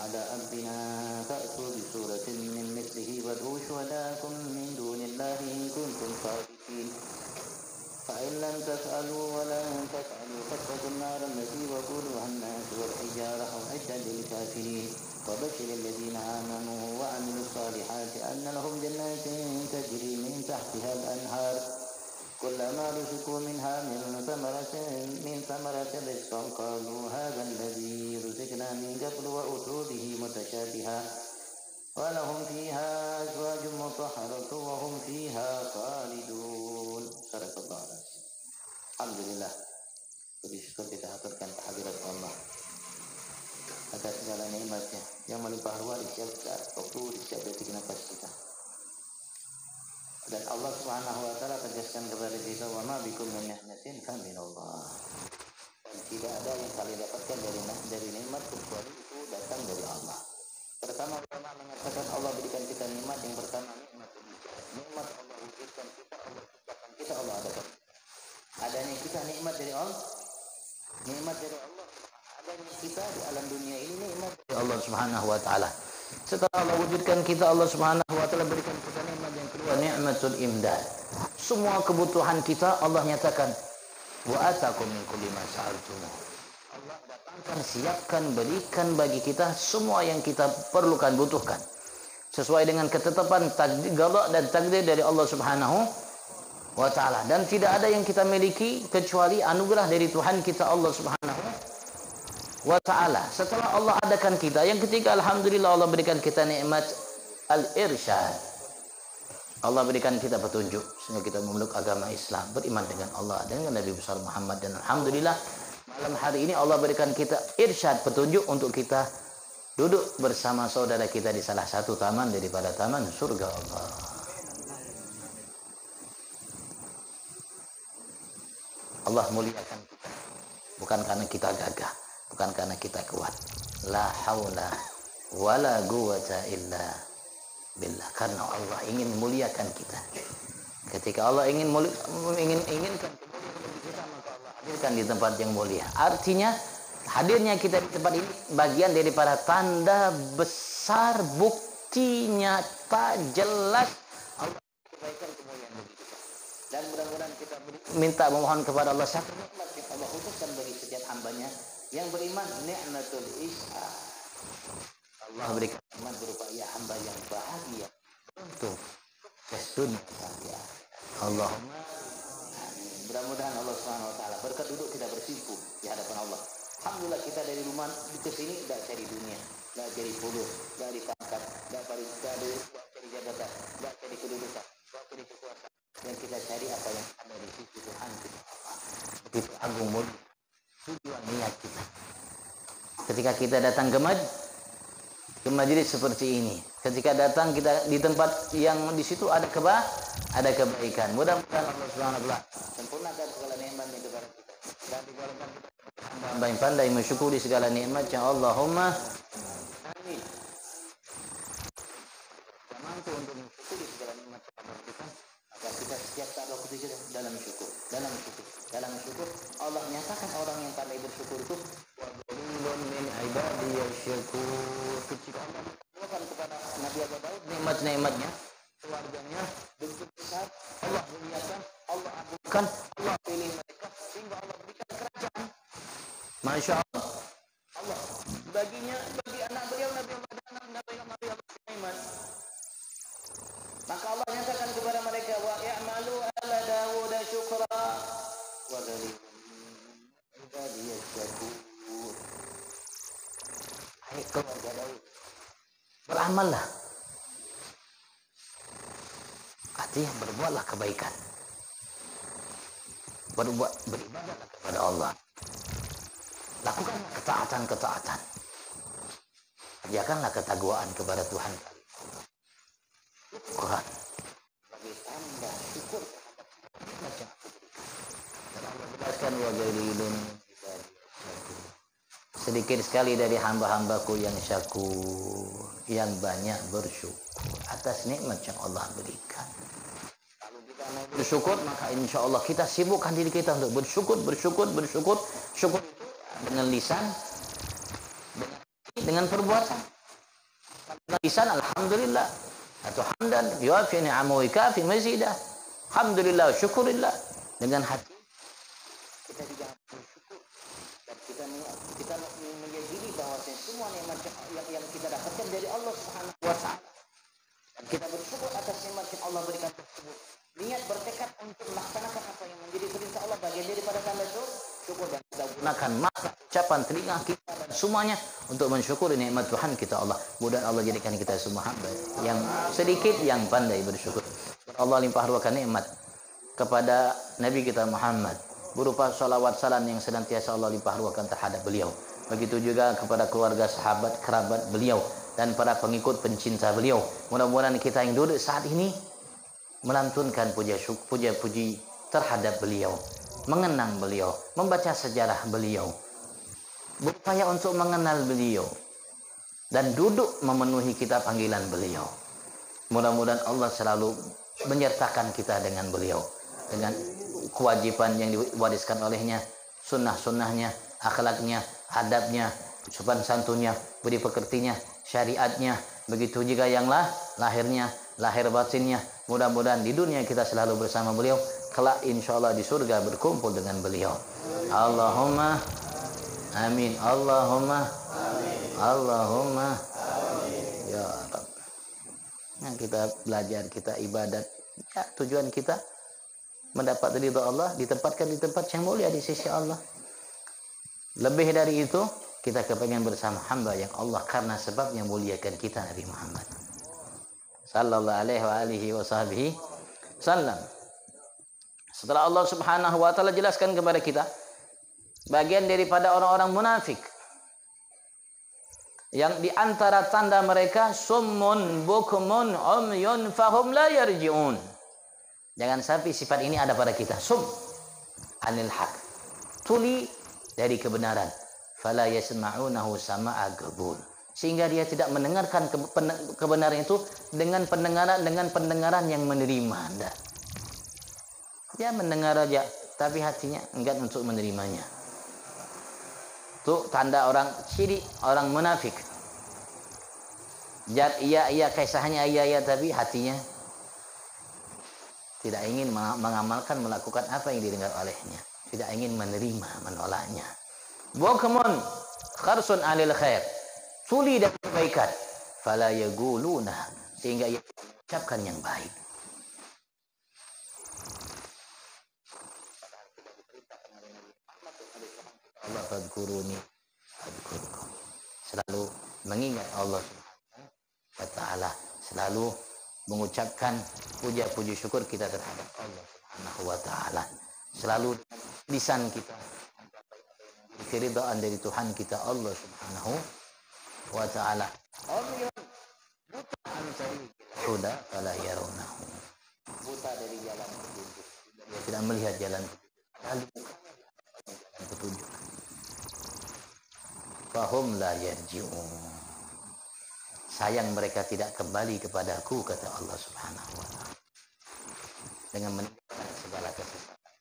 على أمرنا فأتوا بسورة من مثله وادعوا شهداءكم من دون الله إن كنتم صادقين فإن لم تفعلوا ولن تفعلوا فاتقوا النار التي وقودها الناس والحجارة أعدت للكافرين وبشر الذين آمنوا وعملوا الصالحات أن لهم جنات تجري من تحتها الأنهار كلما رزقوا منها من ثمرة رزقا قالوا هذا الذي رزقنا من قبل وأتوا به متشابها ولهم فيها أزواج مطهرة وهم فيها خالدون. صدق الله العظيم. Alhamdulillah, puji syukur kita aturkan kehadirat Allah atas segala nikmatnya yang melimpah ruah di setiap waktu, di setiap detik nafas kita. Dan Allah Subhanahu wa taala tegaskan kepada kita, wa ma bikum min ni'matin fa min Allah. Dan tidak ada yang kalian dapatkan dari nikmat kecuali itu datang dari Allah. Pertama ulama mengatakan Allah berikan kita nikmat, yang pertama nikmat ijazah. Nikmat Allah wujudkan kita, Allah ciptakan kita, Allah adakan. Adanya kita nikmat dari Allah. Nikmat dari Allah. Adanya kita di alam dunia ini nikmat dari Allah Subhanahu wa taala. Setelah Allah wujudkan kita, Allah Subhanahu wa taala berikan kita nikmat yang kedua, ni'matul imdad. Semua kebutuhan kita Allah nyatakan, wa atakum min kulli ma sa'altumuh. Allah datangkan, siapkan, berikan bagi kita semua yang kita perlukan, butuhkan. Sesuai dengan ketetapan takdir dan takdir dari Allah Subhanahu wa ta'ala. Dan tidak ada yang kita miliki kecuali anugerah dari Tuhan kita Allah Subhanahu wa ta'ala. Setelah Allah adakan kita, yang ketiga alhamdulillah Allah berikan kita nikmat al-irsyad. Allah berikan kita petunjuk sehingga kita memeluk agama Islam, beriman dengan Allah, dengan Nabi besar Muhammad. Dan alhamdulillah malam hari ini Allah berikan kita irsyad, petunjuk untuk kita duduk bersama saudara kita di salah satu taman daripada taman surga Allah. Allah muliakan kita bukan karena kita gagah, bukan karena kita kuat. La haula wala quwata illa billah. Karena Allah ingin muliakan kita. Ketika Allah inginkan kemuliaan bagi kita, maka Allah hadirkan di tempat yang mulia. Artinya hadirnya kita di tempat ini bagian daripada tanda besar, bukti nyata jelas Allah kebaikan kemuliaan bagi kita. Dan mudah-mudahan kita minta memohon kepada Allah satu nikmat yang Allah khususkan bagi setiap hambanya yang beriman, ni'matul isya. Allah berikan nikmat berupa ya hamba yang bahagia untuk dunia saja. Allahumma amin. Mudah-mudahan Allah Subhanahu wa taala berkat duduk kita bersimpuh di hadapan Allah. Alhamdulillah kita dari rumah ke sini tidak cari dunia, tidak cari puluh, tidak cari pangkat, tidak cari jabatan, tidak cari kedudukan, tidak cari kekuasaan. Yang kita cari apa yang ada di sisi Tuhan kita. Begitu agung mulia tujuan niat kita. Ketika kita datang ke majelis seperti ini, ketika datang kita di tempat yang di situ ada kebaikan. Mudah-mudahan Allah Subhanahu wa taala sempurnakan segala nikmat-Nya kepada kita dan digolongkan kita hamba yang pandai mensyukuri segala nikmat-Nya. Allahumma amin. Kita mampu untuk mensyukuri segala nikmat kepada kita, maka kita setiap saat waktu kita dalam syukur. Allah nyatakan orang yang pandai bersyukur itu wa qalilun min ibadiyasy syakur. Ketika Allah menyatakan kepada Nabi Abu Daud nikmat-nikmatnya, keluarganya begitu besar, Allah muliakan, Allah agungkan, Allah pilih mereka sehingga Allah berikan kerajaan. Masya Allah. Allah bagi anak beliau Nabi Sulaiman. Maka Allah nyatakan kepada mereka wa ya'malu ala Dawud syukra wa qalilun ibadiyasy syakur. Hai keluarga Daud, beramallah. Artinya berbuatlah kebaikan. Beribadahlah kepada Allah. Lakukanlah ketaatan. Kerjakanlah ketakwaan kepada Tuhan kalian. Quran bagi tanda syukur terhadap dan Allah jelaskan wa qalilun sedikit sekali dari hamba-hambaku yang syakur, yang banyak bersyukur atas nikmat yang Allah berikan. Kalau kita mau bersyukur, maka insya Allah kita sibukkan diri kita untuk bersyukur. Syukur itu dengan lisan, dengan hati, dengan perbuatan. Lisan alhamdulillah atau hamdan yuafi ni'amahu wa kafi mazidah. Alhamdulillah, syukurillah. Dengan hati kita juga bersyukur dan kita menyadari bahwa semua nikmat yang kita dapatkan dari Allah Subhanahu wa taala. Dan kita bersyukur atas nikmat yang Allah berikan tersebut. Niat bertekad untuk melaksanakan apa yang menjadi perintah Allah, bagian daripada tanda syukur, dan kita gunakan mata, ucapan, telinga kita dan semuanya untuk mensyukuri nikmat Tuhan kita Allah. Mudah Allah jadikan kita semua hamba yang sedikit yang pandai bersyukur. Allah limpah ruahkan nikmat kepada Nabi kita Muhammad berupa salawat salam yang senantiasa Allah limpah ruahkan terhadap beliau. Begitu juga kepada keluarga, sahabat, kerabat beliau dan para pengikut pencinta beliau. Mudah-mudahan kita yang duduk saat ini melantunkan puja-puji terhadap beliau, mengenang beliau, membaca sejarah beliau, berupaya untuk mengenal beliau dan duduk memenuhi kita panggilan beliau. Mudah-mudahan Allah selalu menyertakan kita dengan beliau, dengan kewajiban yang diwariskan olehnya, sunnah-sunnahnya, akhlaknya, adabnya, sopan santunnya, budi pekertinya, syariatnya, begitu juga yang lahirnya, lahir batinnya. Mudah-mudahan di dunia kita selalu bersama beliau, kelak insyaallah di surga berkumpul dengan beliau. Allahumma amin. Allahumma amin. Allahumma amin. Ya Rabb. Nah, kita belajar, kita ibadat, ya, tujuan kita mendapat ridha Allah, ditempatkan di tempat yang mulia di sisi Allah. Lebih dari itu, kita kepengen bersama hamba yang Allah karena sebab yang muliakan kita Nabi Muhammad sallallahu alaihi wa sahbihi sallam. Setelah Allah Subhanahu wa taala jelaskan kepada kita bagian daripada orang-orang munafik yang di antara tanda mereka summun bukmun umyun fahum la yarji'un. Jangan sampai sifat ini ada pada kita. Sum anil haq, tuli dari kebenaran, fala yasma'unahu sama'a qabul, sehingga dia tidak mendengarkan kebenaran itu dengan pendengaran yang menerima. Dia mendengar aja tapi hatinya enggan untuk menerimanya. Itu tanda orang syirik, orang munafik. Iya kisahnya iya tapi hatinya tidak ingin mengamalkan, melakukan apa yang didengar olehnya, tidak ingin menerima, menolaknya. Bukamun kharsun alil khair, tuli dan kebaikan, fala yaquluna, sehingga ia mengucapkan yang baik. Allah fadkuruni adkurkum, selalu mengingat Allah Subhanahu wa taala, selalu mengucapkan puja-puji syukur kita terhadap Allah Subhanahu wa taala, selalu lisan kita keridhaan dari Tuhan kita Allah Subhanahu wa taala. Buta fala yarawnahu, buta dari jalan petunjuk, dia tidak melihat jalan petunjuk. Fahum la yarji'un, sayang mereka tidak kembali kepadaku, kata Allah Subhanahu wa taala, dengan meninggalkan segala kesesatan,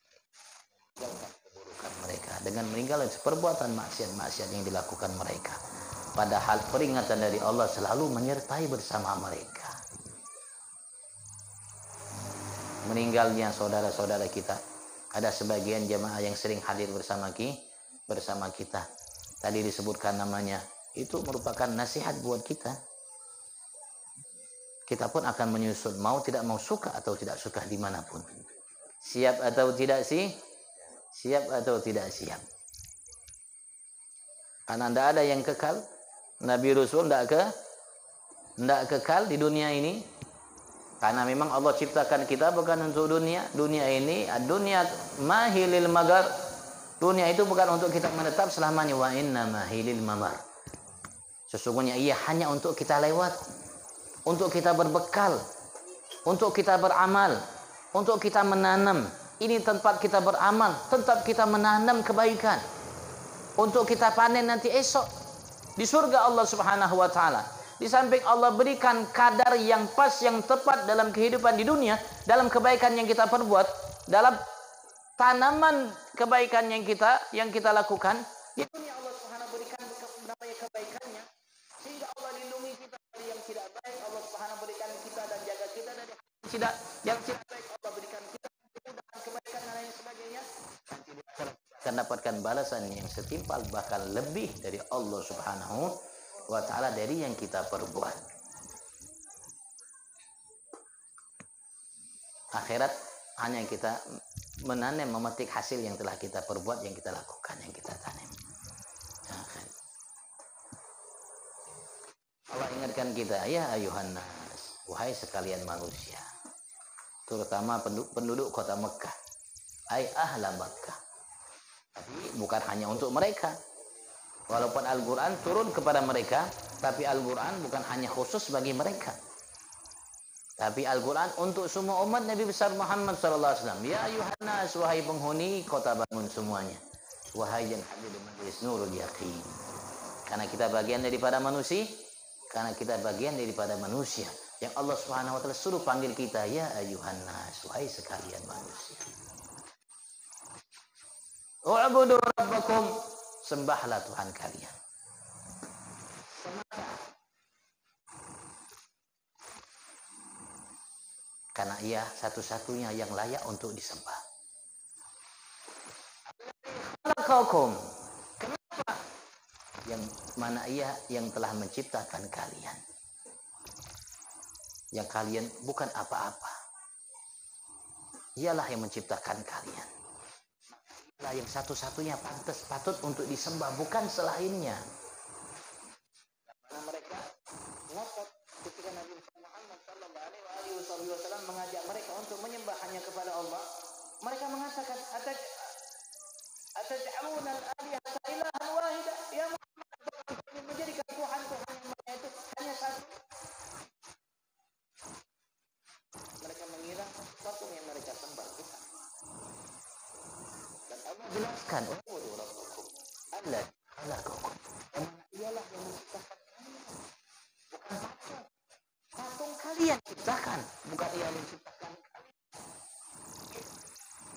meninggalkan keburukan mereka, dengan meninggalkan perbuatan maksiat-maksiat yang dilakukan mereka. Padahal peringatan dari Allah selalu menyertai bersama mereka. Meninggalnya saudara-saudara kita, ada sebagian jemaah yang sering hadir bersama kita. Tadi disebutkan namanya, itu merupakan nasihat buat kita. Kita pun akan menyusun, mau tidak mau, suka atau tidak suka dimanapun. Siap atau tidak sih? Siap atau tidak siap? Karena tidak ada yang kekal. Nabi Rasul tidak kekal di dunia ini. Karena memang Allah ciptakan kita bukan untuk dunia. Dunia ini, dunia mahilil magar. Dunia itu bukan untuk kita menetap selamanya. Wa inna mahilil mamar. Sesungguhnya ia hanya untuk kita lewat, untuk kita berbekal, untuk kita beramal, untuk kita menanam. Ini tempat kita beramal, tempat kita menanam kebaikan, untuk kita panen nanti esok di surga Allah Subhanahu wa taala. Di samping Allah berikan kadar yang pas, yang tepat dalam kehidupan di dunia, dalam kebaikan yang kita perbuat, dalam tanaman kebaikan yang kita lakukan, di dunia Allah Subhanahu berikan berapa kebaikannya. tidak baik Allah berikan kita kemudahan, kebaikan dan lain sebagainya, nanti akan dapatkan balasan yang setimpal bahkan lebih dari Allah Subhanahu wa taala dari yang kita perbuat. Akhirat hanya kita menanam, memetik hasil yang telah kita perbuat, yang kita lakukan, yang kita tanam. Allah ingatkan kita, ya ayuhan nas, wahai sekalian manusia, terutama penduduk kota Mekah, ay ahla Mekah. Tapi bukan hanya untuk mereka. Walaupun Al-Quran turun kepada mereka, tapi Al-Quran bukan hanya khusus bagi mereka. Tapi Al-Quran untuk semua umat Nabi besar Muhammad SAW. Ya ayuhan nas, wahai penghuni kota bangun semuanya. Wahai yang hadir di majlis nurul yaqin. Karena kita bagian daripada manusia, yang Allah Subhanahu wa taala suruh panggil kita, ya ayuhan nas, wahai sekalian manusia. U'budu rabbakum, sembahlah Tuhan kalian. Karena ia satu-satunya yang layak untuk disembah. Kenapa? Yang mana ia yang telah menciptakan kalian. Yang kalian bukan apa-apa. Ialah yang menciptakan kalian. Ialah yang satu-satunya patut untuk disembah, bukan selainnya. Karena mereka ngotot ketika Nabi Muhammad SAW mengajak mereka untuk menyembah hanya kepada Allah. Mereka mengatakan, ataj'aluna al-alihata ilahan wahida, ya Muhammad, menjadikan Tuhan yang itu hanya satu. Mereka mengira patung yang mereka sembah Tuhan. Dan Allah jelaskan, u'budu rabbakum alladzi khalaqakum, yang mana ialah yang menciptakan kalian, bukan patung. Patung kalian ciptakan, bukan ia yang menciptakan kalian.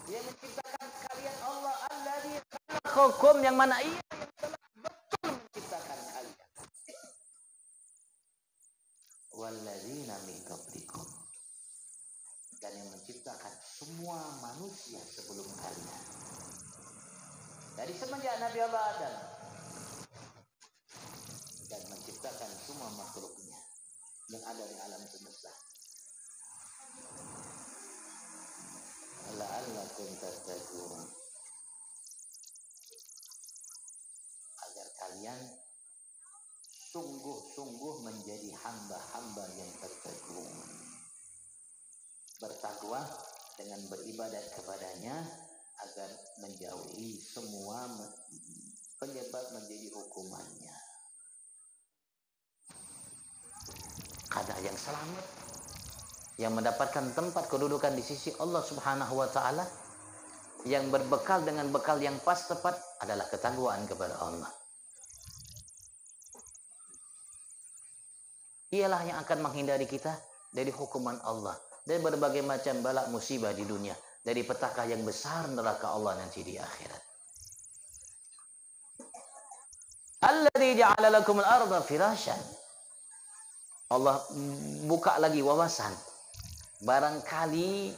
Yang menciptakan kalian Allah alladzi khalaqakum, yang mana ia yang telah betul menciptakan kalian. Walladzina min qablikum, dan yang menciptakan semua manusia sebelum kalian. Dari semenjak Nabi Allah Adam, dan menciptakan semua makhluknya yang ada di alam semesta. La'allakum tattaqun, agar kalian sungguh-sungguh menjadi hamba-hamba yang tattaqun, bertakwa dengan beribadat kepadanya, agar menjauhi semua penyebab menjadi hukumannya. Karena yang selamat, yang mendapatkan tempat kedudukan di sisi Allah Subhanahu wa taala, yang berbekal dengan bekal yang pas tepat adalah ketakwaan kepada Allah. Ialah yang akan menghindari kita dari hukuman Allah, dari berbagai macam bala musibah di dunia, dari petaka yang besar neraka Allah nanti di akhirat. Alladzi ja'ala lakumul arda firasyan. Allah buka lagi wawasan. Barangkali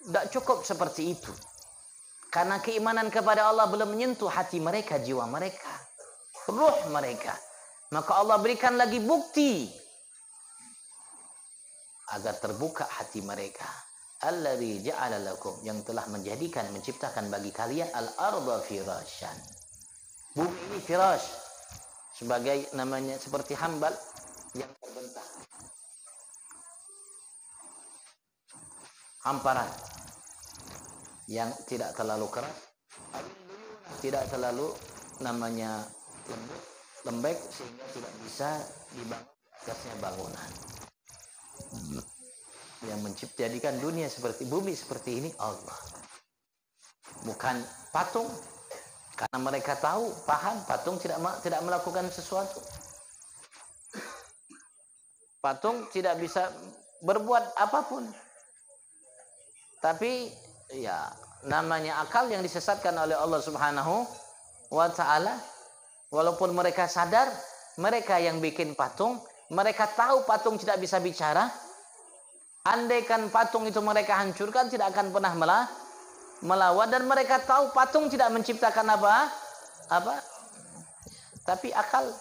tidak cukup seperti itu. Karena keimanan kepada Allah belum menyentuh hati mereka, jiwa mereka, ruh mereka. Maka Allah berikan lagi bukti agar terbuka hati mereka. Alladzi ja'ala lakum, yang telah menjadikan, menciptakan bagi kalian al-arda firasyan. Bumi ini firash, sebagai namanya seperti hambal yang terbentang, hamparan yang tidak terlalu keras, tidak terlalu namanya lembek sehingga tidak bisa dibangun atasnya bangunan. Yang menciptakan dunia seperti bumi seperti ini Allah, bukan patung. Karena mereka tahu, paham patung tidak melakukan sesuatu. Patung tidak bisa berbuat apapun. Tapi ya namanya akal yang disesatkan oleh Allah Subhanahu wa taala. Walaupun mereka sadar, mereka yang bikin patung, mereka tahu patung tidak bisa bicara, Andaikan patung itu mereka hancurkan, tidak akan pernah melawan, dan mereka tahu patung tidak menciptakan apa, tapi akal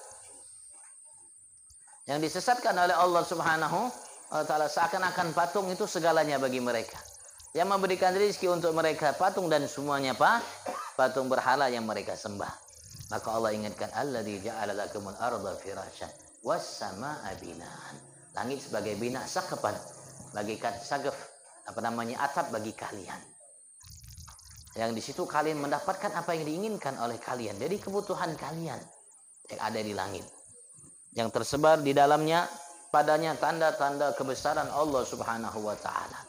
yang disesatkan oleh Allah Subhanahu wa taala, seakan-akan patung itu segalanya bagi mereka. Yang memberikan rezeki untuk mereka patung, dan semuanya patung berhala yang mereka sembah. Maka Allah ingatkan, alladzi ja'ala lakumul arda firasyan was samaa'a binaan. Langit sebagai bina, saqafan, bagikan saqaf, atap bagi kalian. Yang di situ kalian mendapatkan apa yang diinginkan oleh kalian dari kebutuhan kalian yang ada di langit. Yang tersebar di dalamnya padanya tanda-tanda kebesaran Allah Subhanahu wa taala.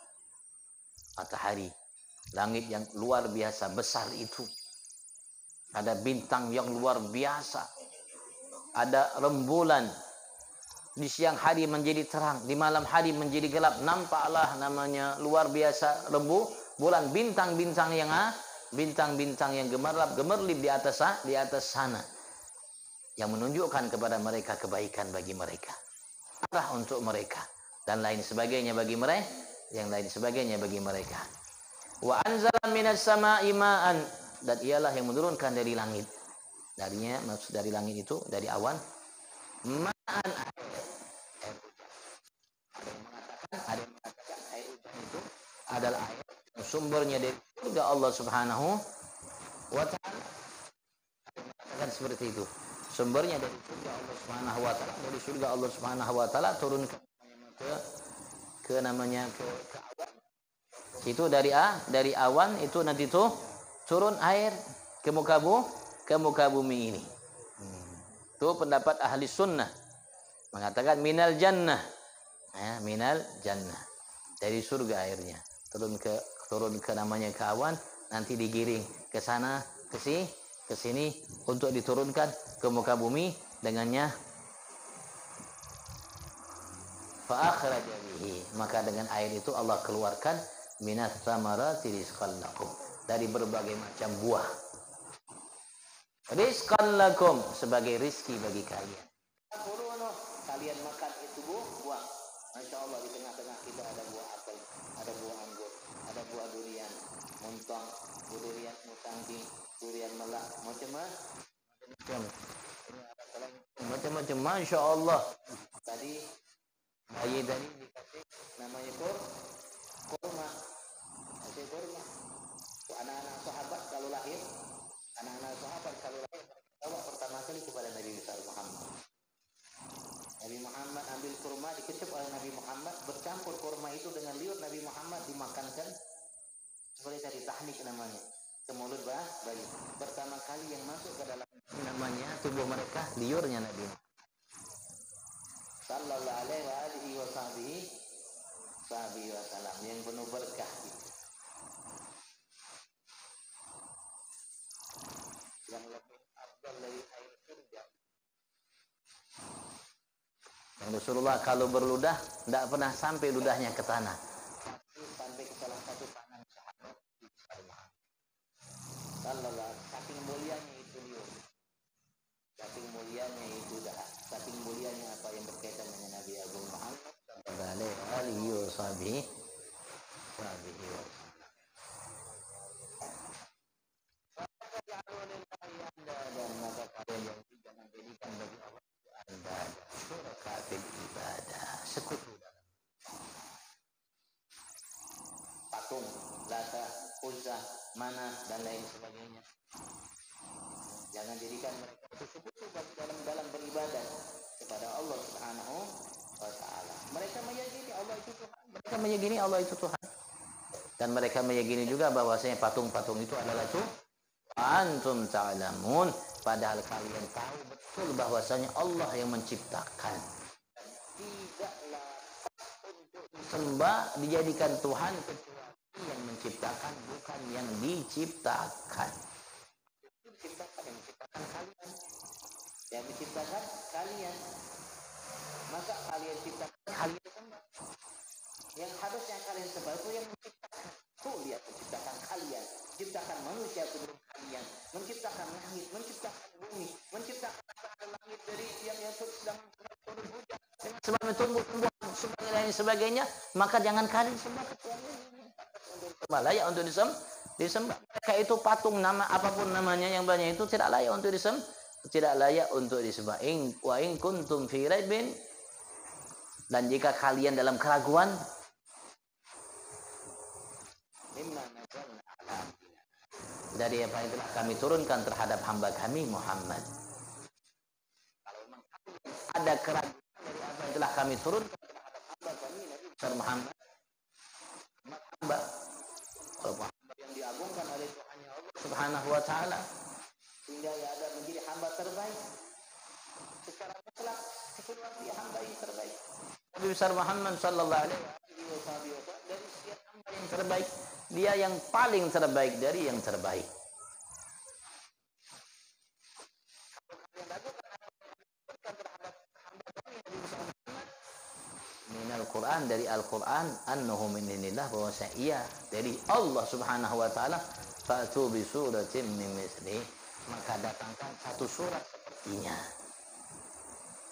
Matahari, langit yang luar biasa besar itu. Ada bintang yang luar biasa. Ada rembulan. Di siang hari menjadi terang, di malam hari menjadi gelap. Nampaklah namanya luar biasa rembulan, bintang-bintang yang gemerlap-gemerlip di atas sana. Yang menunjukkan kepada mereka kebaikan bagi mereka, arah untuk mereka, dan lain sebagainya bagi mereka. Wa anzala minas sama'i ma'an, dan ialah yang menurunkan dari langit. Darinya, maksud dari langit itu dari awan, ma'an, air. Ada yang mengatakan air hujan itu adalah air yang sumbernya dari surga Allah Subhanahu wa taala. Kan seperti itu. Sumbernya dari surga Allah Subhanahu wa taala, dari surga Allah Subhanahu wa taala turun ke awan. Itu dari awan itu nanti tuh turun air ke muka bumi ini. Itu pendapat ahli sunnah mengatakan minal jannah. Ya, minal jannah. Dari surga airnya turun ke namanya ke awan, nanti digiring ke sana ke sini untuk diturunkan ke muka bumi dengannya. Fa akhraja bihi, maka dengan air itu Allah keluarkan minas samarati rizqan lakum, dari berbagai macam buah. Rizqan lakum, sebagai rizki bagi kalian. Kalian makan itu buah. Masya Allah, di tengah-tengah kita ada buah apel, ada buah anggur, ada buah durian, montong, durian musangking, durian melak, macam-macam. Masya Allah. Tadi bayi tadi dikasih namanya kurma. Kasih kurma. Anak-anak sahabat kalau lahir bawa pertama kali kepada Nabi besar Muhammad. Nabi Muhammad ambil kurma, dikecep oleh Nabi Muhammad, bercampur kurma itu dengan liur Nabi Muhammad, dimakankan seperti tadi tahnik namanya, ke mulut bayi. Pertama kali yang masuk ke dalam namanya tubuh mereka liurnya Nabi sallallahu alaihi wasallam yang penuh berkah itu. Yang lebih afdal dari air surga. Yang Rasulullah kalau berludah tidak pernah sampai ludahnya ke tanah, sampai ke salah satu tangan sahabat sallallahu. Saking mulianya itu liur, saking mulianya itu dahak, saking mulianya apa yang berkaitan dengan Nabi Agung Muhammad sallallahu alaihi wasallam. Dan maka kalian yang jangan jadikan bagi Allah Anda syuraka fil ibadah, sekutu dalam patung, Lata, Uzza, Mana dan lain sebagainya. Jangan jadikan mereka itu sekutu dalam beribadah kepada Allah Subhanahu wa taala. Mereka meyakini Allah itu Tuhan. Dan mereka meyakini juga bahwasanya patung-patung itu adalah Tuhan. Antum ta'lamun, padahal kalian tahu betul bahwasanya Allah yang menciptakan. Tidaklah untuk disembah dijadikan Tuhan kecuali yang menciptakan, bukan yang diciptakan. Yang menciptakan kalian. Maka kalian ciptakan, kalian sembah. Yang harusnya kalian sembah itu yang menciptakan. Tuh lihat, menciptakan kalian, menciptakan manusia sebelum kalian, menciptakan langit, menciptakan bumi, menciptakan langit dari yang sedang turun hujan, sebab tumbuh-tumbuhan, sebagainya lain sebagainya, maka jangan kalian sembah kecuali layak untuk disembah. Mereka itu patung nama apapun namanya yang banyak itu tidak layak untuk disembah, tidak layak untuk disembah. Wa in kuntum fi raibin, dan jika kalian dalam keraguan dari apa yang telah kami turunkan terhadap hamba kami Muhammad. Kalau memang ada keraguan dari apa yang telah kami turunkan terhadap hamba kami Nabi besar Muhammad, hamba yang diagungkan oleh Tuhannya Allah Subhanahu wa taala, sehingga ia ada menjadi hamba terbaik secara mutlak, kecuali dia hamba yang terbaik. Nabi besar Muhammad sallallahu alaihi wasallam dari sekian hamba yang terbaik, dia yang paling terbaik dari yang terbaik. Al-Quran, dari Al-Quran, annahu min indillah, bahwa ia dari Allah Subhanahu wa taala, fa'tu bi suratin min mislihi, maka datangkan satu surat sepertinya.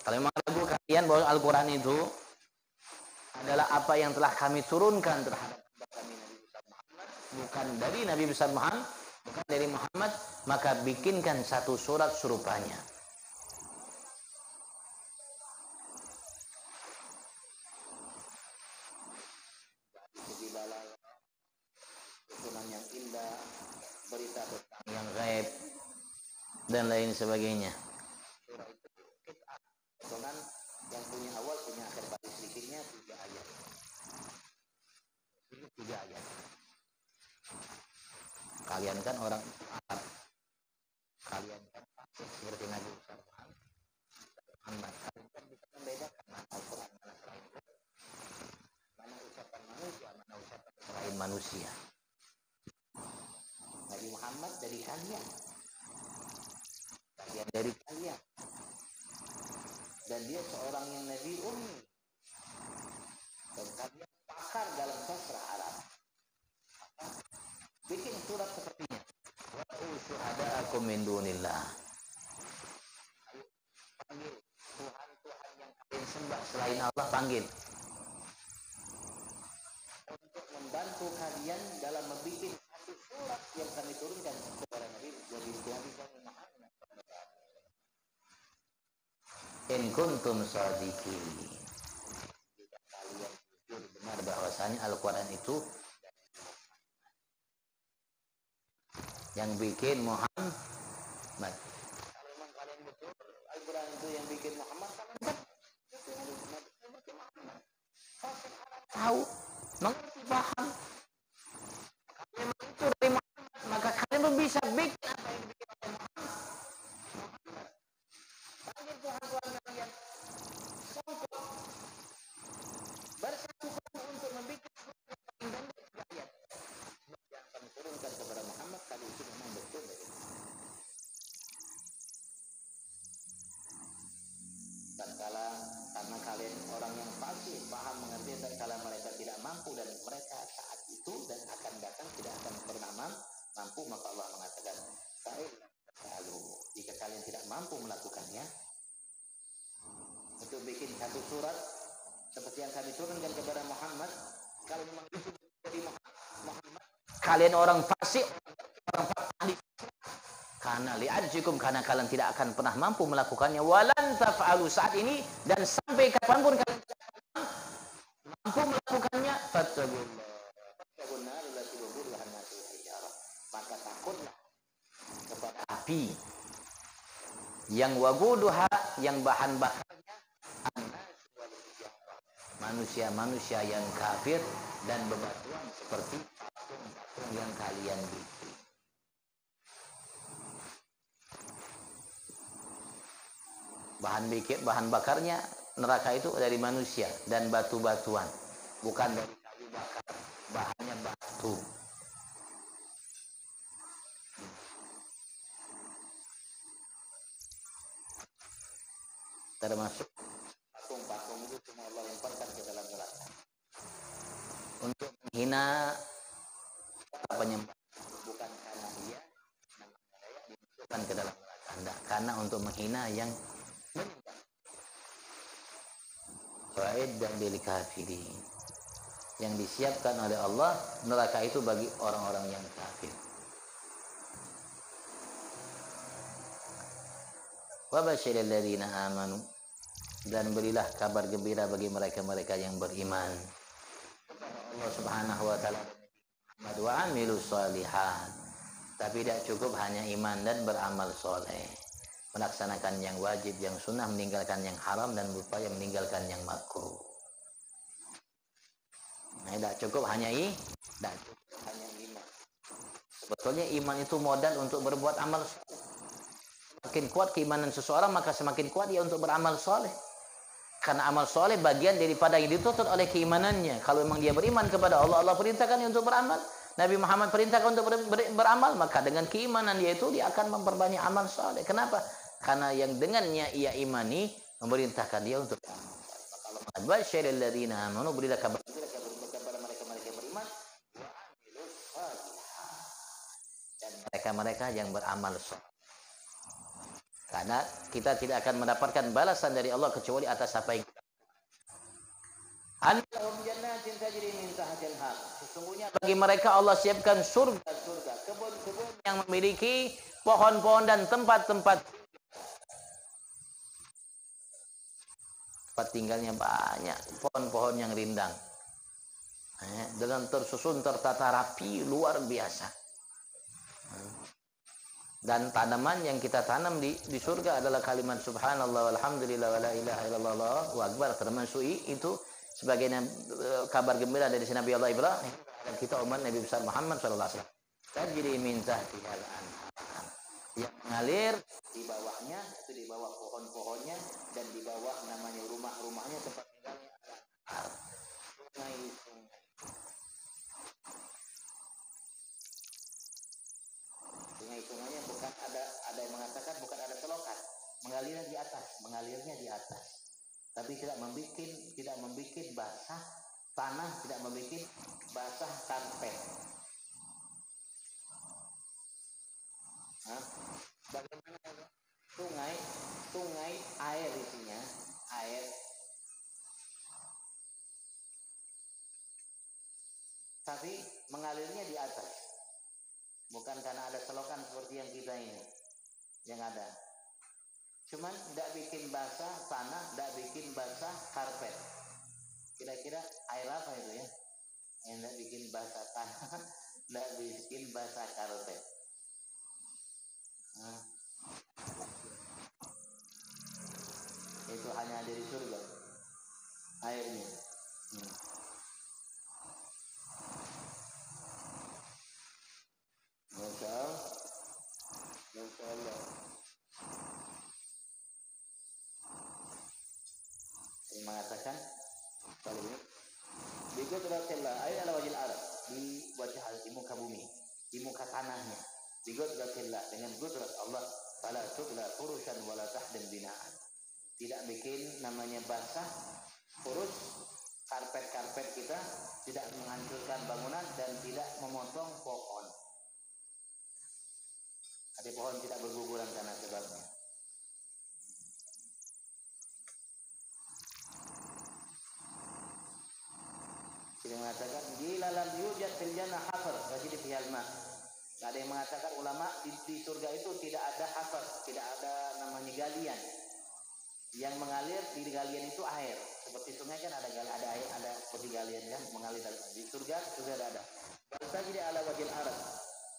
Kalau memang ragu kalian bahwa Al-Quran itu adalah apa yang telah kami turunkan terhadap kami Nabi besar Muhammad, bukan dari Nabi besar Muhammad, bukan dari Muhammad, maka bikinkan satu surat serupanya. Yang indah, berita tentang yang gaib dan lain sebagainya. Surah itu potongan yang punya awal punya akhir, baris sedikitnya 3 ayat. 3 ayat. Kalian kan orang Arab, kalian kan seperti Nabi besar Muhammad, kalian kan bisa membedakan mana Al-Quran, mana selain Quran, mana ucapan manusia, mana ucapan selain manusia. Nabi Muhammad dari kalian, kalian dari kalian, dan dia seorang yang Nabi ummi, dan kalian pakar dalam sastra Arab. Bikin surat sepertinya. Wa'u syuhada'akum min dunillah. Panggil Tuhan-Tuhan yang kalian sembah selain Allah, panggil untuk membantu kalian dalam membuat satu surat yang kami turunkan kepada Nabi Muhammad. In kuntum shadiqin, jika kalian jujur benar bahwasanya Al-Quran itu yang bikin Muhammad. Kalau memang kalian betul Al-Quran itu yang bikin Muhammad, kalian tahu, mengerti, paham. Kalau memang itu dari Muhammad, maka kalian bisa bikin apa yang dibikin oleh Muhammad. Panggil Tuhan-Tuhan kalian, songkok, bersatu-satu untuk membuat surat yang paling pendek ayat yang kami turunkan kepada Muhammad. Kalau itu memang betul dari tatkala, karena kalian orang yang fasih, paham, mengerti, tatkala mereka tidak mampu, dan mereka saat itu dan akan datang tidak akan pernah mampu, maka Allah mengatakan, jika kalian tidak mampu melakukannya, untuk bikin satu surat seperti yang kami turunkan kepada Muhammad, kalau memang itu dari Muhammad, kalian orang fasik, orang fasik, karena li'ajikum, karena kalian tidak akan pernah mampu melakukannya, walan taf'alu, saat ini dan sampai kapanpun kalian tidak mampu melakukannya, maka takutlah kepada api yang waguduha, yang bahan bakarnya manusia-manusia yang kafir dan bebatuan seperti patung-patung yang kalian bikin. Bahan bakarnya neraka itu dari manusia dan batu-batuan, bukan dari kayu bakar, bahannya batu. Termasuk patung-patung itu cuma Allah lemparkan ke dalam neraka untuk menghina penyembah, bukan karena dia dimasukkan ke dalam neraka, karena untuk menghina yang menyembah. wa'iddan lil kafirin. Yang disiapkan oleh Allah neraka itu bagi orang-orang yang kafir. Wa basyiril ladzina amanu, dan berilah kabar gembira bagi mereka-mereka yang beriman kepada Allah Subhanahu wa taala wa amilus shalihat. Tapi tidak cukup hanya iman dan beramal soleh, melaksanakan yang wajib, yang sunnah, meninggalkan yang haram, dan berupaya meninggalkan yang makruh. Nah, tidak cukup hanya iman. Sebetulnya iman itu modal untuk berbuat amal soleh. Semakin kuat keimanan seseorang, maka semakin kuat dia untuk beramal soleh. Karena amal soleh bagian daripada yang dituntut oleh keimanannya. Kalau memang dia beriman kepada Allah, Allah perintahkan dia untuk beramal. Nabi Muhammad perintahkan untuk beramal, maka dengan keimanan dia itu dia akan memperbanyak amal soleh. Kenapa? Karena yang dengannya ia imani memerintahkan dia untuk beramal. Maka Allah basyiril ladzina amanu, berilah kabar kepada mereka-mereka yang beriman wa amilus shalihat, dan mereka-mereka yang beramal soleh. Karena kita tidak akan mendapatkan balasan dari Allah kecuali atas apa yang kita Annahum jannatin tajri min tahtiha al-anhar. Sesungguhnya bagi mereka Allah siapkan surga-surga, kebun-kebun yang memiliki pohon-pohon dan tempat-tempat tinggalnya banyak, pohon-pohon yang rindang. Dengan tersusun tertata rapi luar biasa. Dan tanaman yang kita tanam di surga adalah kalimat subhanallah walhamdulillah wala ilaha illallah wallahu akbar, termasuk itu sebagai kabar gembira dari Nabi Allah Ibrahim dan kita umat Nabi besar Muhammad sallallahu alaihi wasallam. Tajri min tahtiha al-anhar, yang mengalir di bawahnya, itu di bawah pohon-pohonnya dan di bawah namanya rumah-rumahnya, tempat tinggalnya ada sungai-sungai. Sungai-sungainya bukan ada yang mengatakan bukan ada selokan, mengalirnya di atas. Tapi tidak membuat basah tanah, tidak membuat basah karpet. Bagaimana sungai air isinya, air. Tapi mengalirnya di atas. Bukan karena ada selokan seperti yang kita ini. Yang ada. Cuman tidak bikin basah tanah, tidak bikin basah karpet. Kira-kira air apa itu ya? Yang tidak bikin basah tanah, tidak bikin basah karpet. Itu hanya ada di surga airnya. Masya Allah. Yang mengatakan kali ini biqudratillah ay ala wajhil ard, di wajah di muka bumi, di muka tanahnya. Biqudratillah, dengan qudrat Allah, fala tubla furushan wala tahdim binaan. Tidak bikin namanya basah furus, karpet-karpet kita, tidak menghancurkan bangunan dan tidak memotong pohon. Ada pohon tidak berguguran karena sebabnya. Dia mengatakan jila lam yujad fil jannah hafar wajib fihal ma. Ada yang mengatakan ulama di surga itu tidak ada hafar, tidak ada namanya galian. Yang mengalir di galian itu air. Seperti sungai kan ada air, ada seperti galian kan mengalir di surga ada. Jadi ala wajil ard.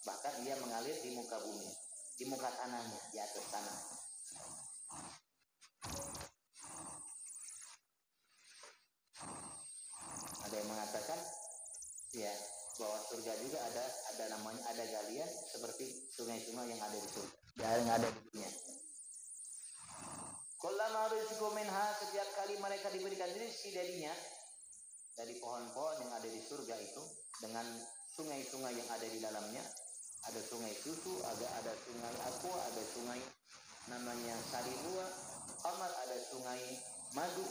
Bahkan dia mengalir di muka bumi, di muka tanahnya, di atas tanah. Ada yang mengatakan ya bahwa surga juga ada namanya, ada galian seperti sungai-sungai yang ada di surga, yang ada di dunia. Kullama rizqu minha, setiap kali mereka diberikan rezeki darinya, dari pohon-pohon yang ada di surga itu, dengan sungai-sungai yang ada di dalamnya. Ada sungai susu, ada sungai aqua, ada sungai namanya sari buah, khamar, ada sungai madu.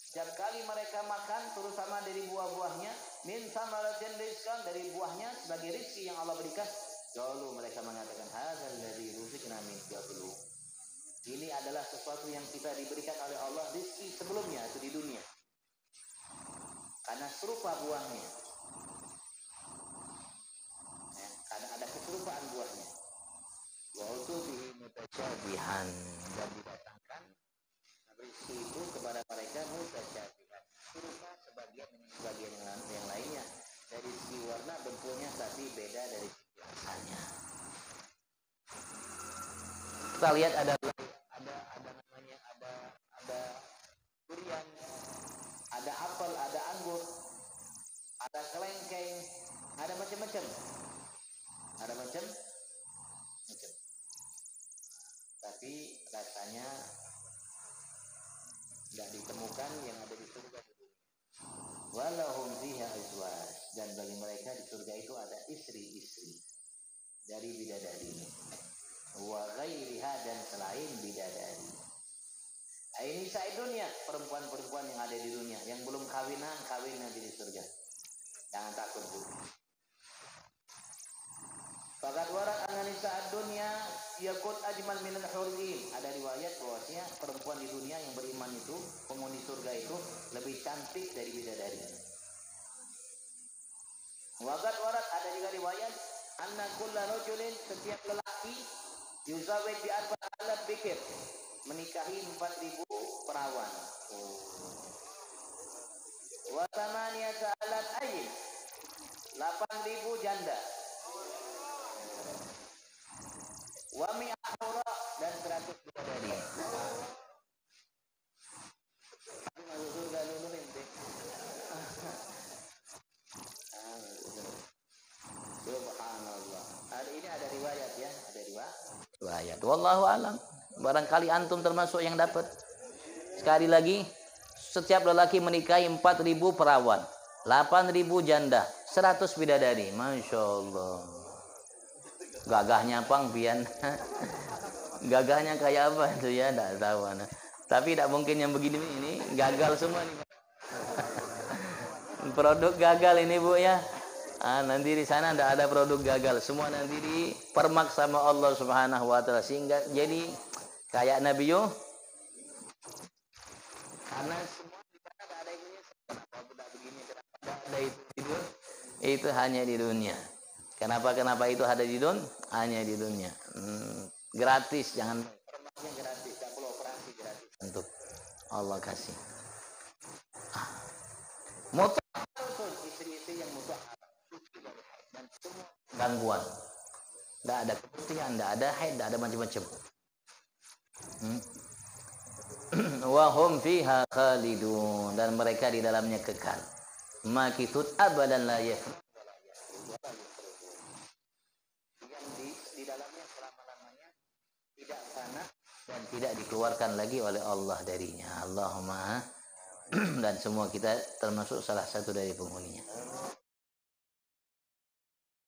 Setiap kali mereka makan, terutama dari buah-buahnya, min samaratin rizqan, dari buahnya sebagai rezeki yang Allah berikan, lalu mereka mengatakan hadzal ladzi ruziqna min qablu. Ini adalah sesuatu yang kita diberikan oleh Allah rezeki sebelumnya itu di dunia. Karena serupa buahnya. Ya, karena ada keserupaan buahnya. Wa utubihi mutasyabihan, dan didatangkan rezeki itu kepada mereka mutasyabihan. Serupa sebagian dengan sebagian yang lainnya. Dari segi warna bentuknya tapi beda dari segi rasanya. Kita lihat ada namanya ada durian, ada apel, ada anggur, ada kelengkeng, ada macam-macam. Ada macam-macam. Tapi rasanya tidak ditemukan yang ada di surga. Walahum fiha azwaj, dan bagi mereka di surga itu ada istri-istri dari bidadari. Wa ghairiha, dan selain bidadari. Ini sa'i dunia, perempuan-perempuan yang ada di dunia yang belum kawin nanti di surga. Jangan takut Bu. Fakat warat anani saat dunia yakut ajmal minal hurin. Ada riwayat bahwasanya perempuan di dunia yang beriman itu, penghuni surga itu lebih cantik dari bidadari. Wakat warat, ada juga riwayat anna kulla rajulin, setiap lelaki yuzawwaj bi arba'at bikir, menikahi 4.000 perawan. Wa thamaniyata alat ayyin, 8.000 janda. Wa mi'ah hura, dan 100 bidadari. Masuk surga dulu nanti. Subhanallah. Hari ini ada riwayat ya, ada riwayat. Wallahu alam. Barangkali antum termasuk yang dapat. Sekali lagi, setiap lelaki menikahi 4.000 perawan, 8.000 janda, 100 bidadari. Masya Allah. Gagahnya pang pian. Gagahnya kayak apa itu ya, tidak tahu. Tapi tidak mungkin yang begini ini gagal semua nih. Produk gagal ini Bu ya. Nanti di sana tidak ada produk gagal, semua nanti dipermak sama Allah Subhanahu wa taala, sehingga jadi kayak Nabi Yuh. Karena semua di sana tidak ada ininya. Kenapa budak begini, kenapa ada itu tidur? Itu hanya di dunia. Kenapa itu ada di dunia? Hanya di dunia. Gratis, jangan permaknya gratis, tidak perlu operasi, gratis. Untuk Allah kasih. Mutlak, istri-istri yang mutlak dan semua gangguan. Tidak ada kemutihan, tidak ada haid, tidak ada macam-macam. Wa hum fiha khalidun, dan mereka di dalamnya kekal. Makithut abadan la yafna. Yang di dalamnya selama-lamanya tidak fana dan tidak dikeluarkan lagi oleh Allah darinya. Allahumma dan semua kita termasuk salah satu dari penghuninya.